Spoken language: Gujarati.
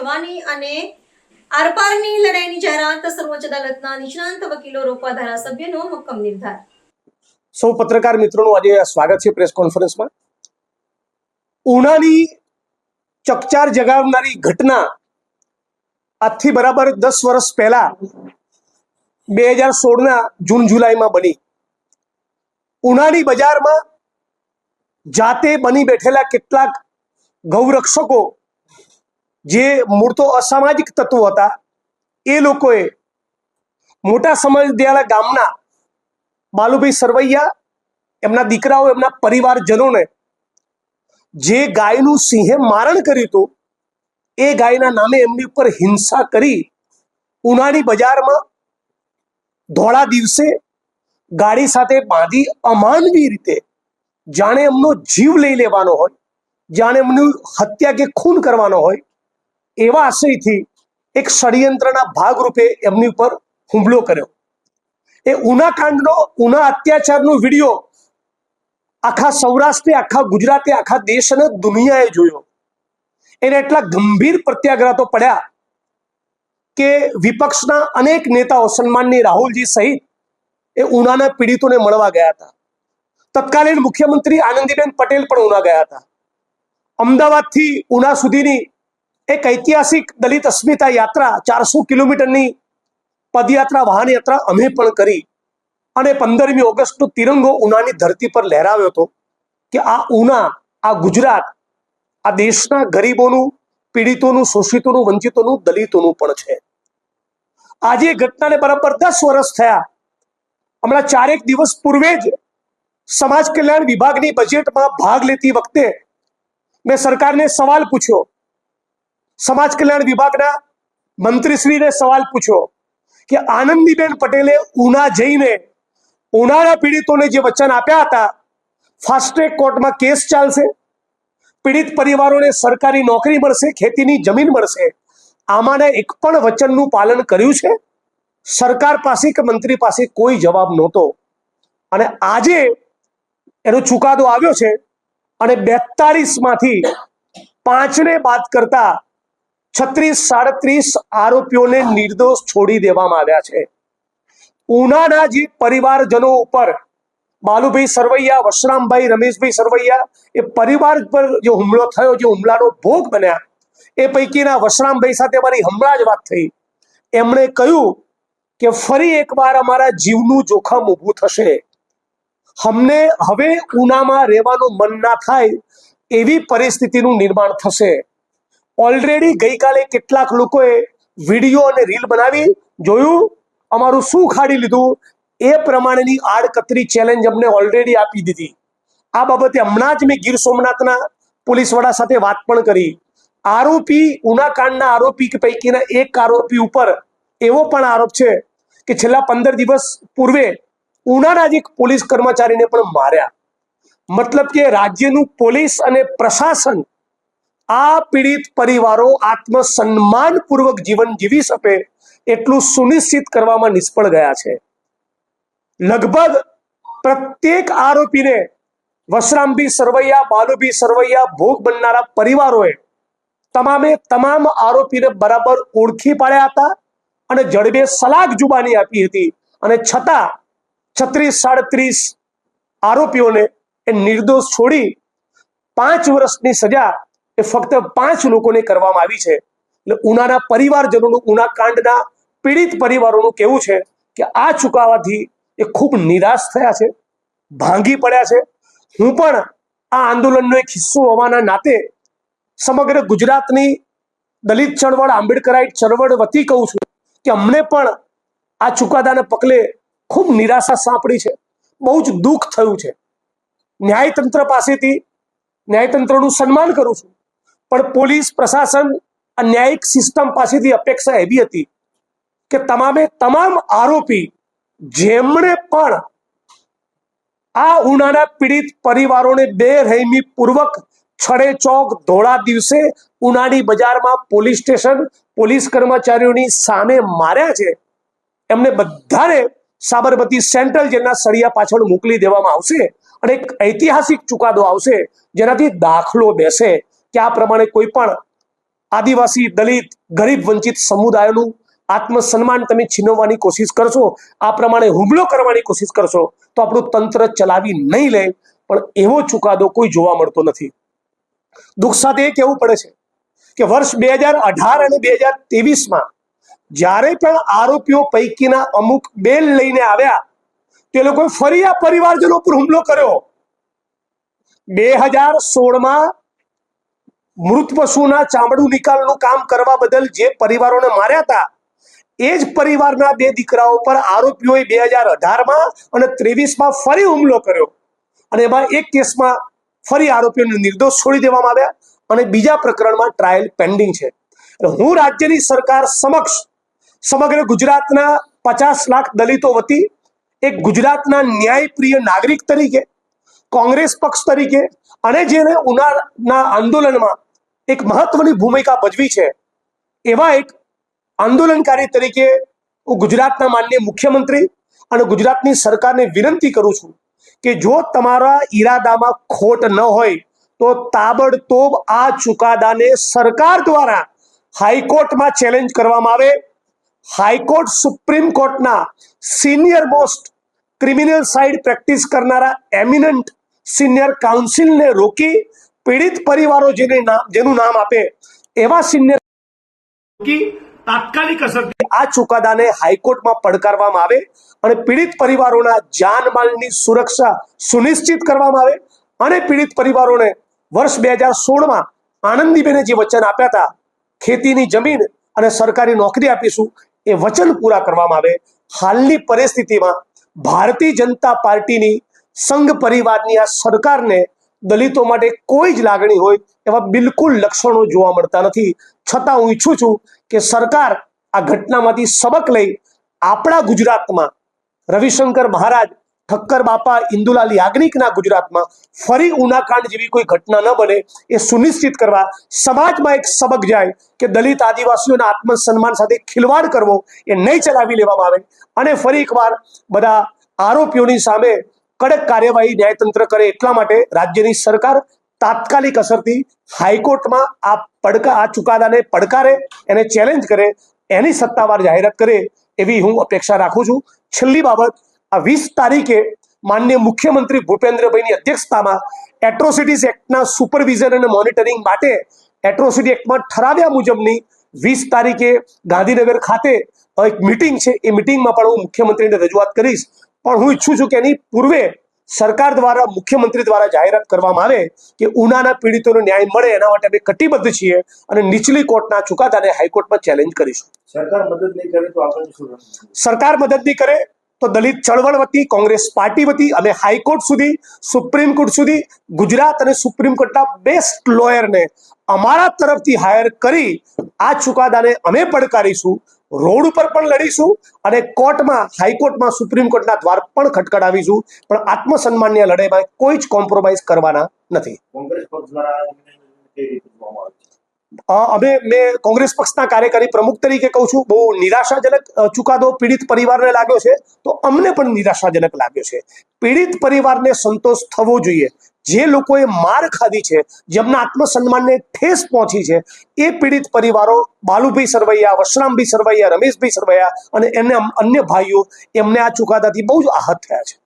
જવાની અને આરપારની લડાઈની જાહેરાત સર્વોચ્ચ અદાલતના નિષ્ણાંત વકીલો રોકવા ધારાસભ્યનો મક્કમ નિર્ધાર। સૌ પત્રકાર મિત્રોનું આજે સ્વાગત છે પ્રેસ કોન્ફરન્સમાં। ઉનાની ચકચાર જગાવનારી ઘટના આજથી બરાબર 10 વર્ષ પહેલા 2016ના જૂન જુલાઈમાં બની। ઉનાની બજારમાં જાતે બની બેઠેલા કેટલાક ગૌરક્ષકો જે મૂળ તો અસામાજિક તત્વો હતા એ લોકોએ મોટા સમજદિયાળા ગામના બાલુભાઈ સરવૈયા, એમના દીકરાઓ, એમના પરિવારજનોને જે ગાયનું સિંહે મારણ કર્યું હતું એ ગાયના નામે એમની ઉપર હિંસા કરી ઉનાની બજારમાં ધોળા દિવસે ગાડી સાથે બાંધી અમાનવી રીતે જાણે એમનો જીવ લઈ લેવાનો હોય, જાણે એમનું હત્યા કે ખૂન કરવાનો હોય એવા આશયથી એક ષડયંત્રના ભાગરૂપે એમની ઉપર હુમલો કર્યો। એ ઉના કાંડનો, ઉના અત્યાચારનો વિડીયો આખા સૌરાષ્ટ્રે, આખા ગુજરાતે, આખા દેશ અને દુનિયાએ જોયો। એને એટલા ગંભીર પ્રત્યાઘાતો પડ્યા કે વિપક્ષના અનેક નેતાઓ, સન્માનની રાહુલજી સહિત એ ઉનાના પીડિતોને મળવા ગયા હતા। તત્કાલીન મુખ્યમંત્રી આનંદીબેન પટેલ પણ ઉના ગયા હતા। અમદાવાદથી ઉના સુધીની એક ઐતિહાસિક દલિત અસ્મિતા યાત્રા, 400 કિલોમીટરની પદયાત્રા, વાહન યાત્રા અમે પણ કરી અને 15મી ઓગસ્ટનો તિરંગો ઉનાની ધરતી પર લહેરાવ્યો હતો કે આ ઉના, આ ગુજરાત, આ દેશના ગરીબોનું, પીડિતોનું, શોષિતોનું, વંચિતોનું, દલિતોનું પણ છે। આજે ઘટનાને બરાબર 10 વર્ષ થયા। હમણાં 4 દિવસ પૂર્વે જ સમાજ કલ્યાણ વિભાગની બજેટમાં ભાગ લેતી વખતે મેં સરકારને સવાલ પૂછ્યો, સમાજ કલ્યાણ વિભાગના મંત્રીશ્રીને સવાલ પૂછ્યો કે આનંદીબેન પટેલે ઉના જઈને ઉનાના પીડિતોને જે વચન આપ્યા હતા, ફાસ્ટ ટ્રેક કોર્ટમાં કેસ ચાલશે, પીડિત પરિવારોને સરકારી નોકરી મળશે, ખેતીની જમીન મળશે, આમાંના એક પણ વચનનું પાલન કર્યું છે? સરકાર પાસે કે મંત્રી પાસે કોઈ જવાબ નહોતો। અને આજે એનો ચુકાદો આવ્યો છે અને 42માંથી 5ને બાદ કરતા 36-37 આરોપીઓને નિર્દોષ છોડી દેવામાં આવ્યા છે। ઉનાના જે પરિવારજનો ઉપર બાલુભાઈ સરવૈયા, વશરામભાઈ, રમેશભાઈ સરવૈયા, એ પરિવાર પર જે હુમલો થયો, જે હુમલાનો ભોગ બન્યા, એ પૈકીના વશરામભાઈ સાથે મારી હમણાં જ વાત થઈ। એમણે કહ્યું કે ફરી એકવાર અમારા જીવનું જોખમ ઊભું થશે, અમને હવે ઉનામાં રહેવાનું મન ના થાય એવી પરિસ્થિતિનું નિર્માણ થશે। ઓલરેડી ગઈકાલે કેટલાક લોકોએ વિડીયો અને રીલ બનાવી જોયું, અમારું શું ખાડી લીધું એ પ્રમાણેની આડકતરી ચેલેન્જ અમને ઓલરેડી આપી દીધી। આ બાબતે હમણાં જ મેં ગીર સોમનાથના પોલીસ વડા સાથે વાત પણ કરી। આરોપી, ઉના કાંડના આરોપી પૈકીના એક આરોપી ઉપર એવો પણ આરોપ છે કે છેલ્લા 15 દિવસ પૂર્વે ઉનાના જ એક પોલીસ કર્મચારીને પણ માર્યા। મતલબ કે રાજ્યનું પોલીસ અને પ્રશાસન આ પીડિત પરિવારો આત્મસન્માનપૂર્વક જીવન જીવી શકે એટલું સુનિશ્ચિત કરવામાં નિષ્ફળ ગયા છે। લગભગ પ્રત્યેક આરોપીને વશરામભાઈ સરવૈયા, બાલુભાઈ સરવૈયા, ભોગ બનનારા પરિવારોએ તમામે તમામ આરોપીને બરાબર ઓળખી પાડ્યા હતા અને જડબે સલાક જુબાની આપી હતી, અને છતાં 36-37 આરોપીઓને એ નિર્દોષ છોડી 5 વર્ષની સજા એ ફક્ત 5 લોકોને કરવામાં આવી છે। એટલે ઉનાના પરિવારજનોનું, ઉના કાંડના પીડિત પરિવારોનું કહેવું છે કે આ ચુકાવાથી એ ખૂબ નિરાશ થયા છે, ભાંગી પડ્યા છે। હું પણ આ આંદોલનનો એક હિસ્સો હોવાના નાતે સમગ્ર ગુજરાતની દલિત ચળવળ, આંબેડકરાઇટ ચળવળ વતી કહું છું કે અમને પણ આ ચુકાદાને પગલે ખૂબ નિરાશા સાંપડી છે, બહુ જ દુઃખ થયું છે। ન્યાયતંત્ર પાસેથી, ન્યાયતંત્રનું સન્માન કરું છું, પણ પોલીસ પ્રશાસન, ન્યાયિક સિસ્ટમ પાસેથી અપેક્ષા એવી હતી કે તમામે તમામ આરોપી જેમણે પણ આ ઉનાના પીડિત પરિવારોને બેરહેમી પૂર્વક છડે ચોક ધોળા દિવસે ઉનાની બજારમાં પોલીસ સ્ટેશન, પોલીસ કર્મચારીઓની સામે માર્યા છે, એમને બધાને સાબરમતી સેન્ટ્રલ જેલના સળિયા પાછળ મોકલી દેવામાં આવશે અને એક ઐતિહાસિક ચુકાદો આવશે જેનાથી દાખલો બેસે કે આ પ્રમાણે કોઈ પણ આદિવાસી, દલિત, ગરીબ, વંચિત સમુદાયોનું આત્મસન્માન તમે છીનવવાની કોશિશ કરશો, આ પ્રમાણે હુમલો કરવાની કોશિશ કરશો, તો આપણું તંત્ર ચલાવી નહીં લે. પણ એવો ચુકાદો કોઈ જોવા મળતો નથી. દુઃખ સાથે એ કહેવું પડે છે કે વર્ષ 2018 અને 2023માં જ્યારે પણ આરોપીઓ પૈકીના અમુક બેલ લઈને આવ્યા, તે લોકોએ ફરી આ પરિવારજનો પર હુમલો કર્યો. 2016માં મૃત પશુના ચામડું નિકાલનું કામ કરવા બદલ જે પરિવારોને માર્યા હતા, એ જ પરિવારના 2 દીકરાઓ પર આરોપીઓએ 2018માં અને 23માં ફરી હુમલો કર્યો. અને એમાં એક કેસમાં ફરી આરોપીઓને નિર્દોષ છોડી દેવામાં આવ્યા અને બીજા પ્રકરણમાં ટ્રાયલ પેન્ડિંગ છે. હું રાજ્યની સરકાર સમક્ષ સમગ્ર ગુજરાતના 50 લાખ દલિતો વતી એક ગુજરાતના ન્યાયપ્રિય નાગરિક તરીકે, કોંગ્રેસ પક્ષ તરીકે અને જેને ઉનાળાના આંદોલનમાં એક મહત્વની ભૂમિકા ભજવી છે, એવા એક આંદોલનકારી તરીકે હું ગુજરાતના માનનીય મુખ્યમંત્રી અને ગુજરાતની સરકારને વિનંતી કરું છું કે જો તમારા ઈરાદામાં ખોટ ન હોય તો તાબડતોબ આ ચુકાદાને સરકાર દ્વારા હાઈકોર્ટમાં ચેલેન્જ કરવામાં આવે. હાઈકોર્ટ સુપ્રીમ કોર્ટના senior most criminal side practice કરનારા એમિનન્ટ સિનિયર કાઉન્સિલને રોકી પીડિત પરિવારો જેનું નામ આપે એવા સિનિયર તાત્કાલિક અસરથી આ ચુકાદાને હાઈકોર્ટમાં પડકારવામાં આવે અને પીડિત પરિવારોના જાનમાલની સુરક્ષા સુનિશ્ચિત કરવામાં આવે અને પીડિત પરિવારોને વર્ષ 2016માં આનંદીબેને જે વચન આપ્યા હતા, ખેતીની જમીન અને સરકારી નોકરી આપીશું, એ વચન પૂરા કરવામાં આવે. હાલની પરિસ્થિતિમાં ભારતીય જનતા પાર્ટીની સંઘ પરિવારની આ સરકારને દલિતો માટે કોઈ જ લાગણી હોય એવા બિલકુલ લક્ષણો જોવા મળતા નથી. છતાં હું ઈચ્છું છું કે સરકાર આ ઘટનામાંથી સબક લઈ આપણા ગુજરાતમાં રવિશંકર મહારાજ, ઠક્કર બાપા, ઇન્દુલાલ યાજ્ઞિકના ગુજરાતમાં ફરી ઉનાકાંડ જેવી કોઈ ઘટના ન બને એ સુનિશ્ચિત કરવા સમાજમાં એક સબક જાય કે દલિત આદિવાસીઓના આત્મસન્માન સાથે ખિલવાડ કરવો એ નહીં ચલાવી લેવામાં આવે અને ફરી એકવાર બધા આરોપીઓની સામે કડક કાર્યવાહી ન્યાયતંત્ર કરે. એટલા માટે રાજ્યની સરકાર તાત્કાલિક અસરથી હાઈકોર્ટમાં આ ચુકાદાને પડકારે, એને ચેલેન્જ કરે, એની સત્તાવાર જાહેરાત કરે એવી હું અપેક્ષા રાખું છું. છેલ્લી બાબત, આ 20 તારીખે માનનીય મુખ્યમંત્રી ભૂપેન્દ્રભાઈની અધ્યક્ષતામાં એટ્રોસિટીઝ એક્ટના સુપરવિઝન અને મોનિટરિંગ માટે એટ્રોસિટી એક્ટમાં ઠરાવ્યા મુજબની 20 તારીખે ગાંધીનગર ખાતે એક મિટિંગ છે. એ મિટિંગમાં પણ હું મુખ્યમંત્રીને રજૂઆત કરીશ. પણ હું ઈચ્છું છું કે એની પૂર્વે સરકાર દ્વારા, મુખ્યમંત્રી દ્વારા જાહેરાત કરવામાં આવે કે ઉનાના પીડિતોને ન્યાય મળે, એના માટે અમે કટિબદ્ધ છીએ અને નીચલી કોર્ટના ચુકાદાને હાઈકોર્ટમાં ચેલેન્જ કરીશું. સરકાર મદદ નહીં કરે તો આપણે શું? સરકાર મદદ નહીં કરે તો દલિત ચળવળ વતી, કોંગ્રેસ પાર્ટી વતી અમે હાઈકોર્ટ સુધી, સુપ્રીમ કોર્ટ સુધી ગુજરાત અને સુપ્રીમ કોર્ટના બેસ્ટ લોયરને અમારા તરફથી હાયર કરી આ ચુકાદાને અમે પડકારીશું, રોડ ઉપર પણ લડીશું અને કોર્ટમાં, હાઈકોર્ટમાં, સુપ્રીમ કોર્ટના દ્વાર પણ ખટખડાવીશું. પણ આત્મસન્માનની લડાઈમાં કોઈ જ કોમ્પ્રોમાઇઝ કરવાના નથી. કોંગ્રેસ પક્ષ દ્વારા કેવી રીતે જોવામાં આવે છે? મેં કોંગ્રેસ પક્ષના કાર્યકારી પ્રમુખ તરીકે કહું છું, બહુ નિરાશાજનક ચુકાદો પીડિત પરિવારને લાગ્યો છે, તો અમને પણ નિરાશાજનક લાગ્યો છે. પીડિત પરિવારને સંતોષ થવો જોઈએ. જે લોકોએ માર ખાધી છે, જેમના આત્મસન્માનને ઠેસ પહોંચી છે, એ પીડિત પરિવારો બાલુભાઈ સરવૈયા, વશરામભાઈ સરવૈયા, રમેશભાઈ સરવૈયા અને એને અન્ય ભાઈઓ, એમને આ ચુકાદાથી બહુ જ આહત થયા છે.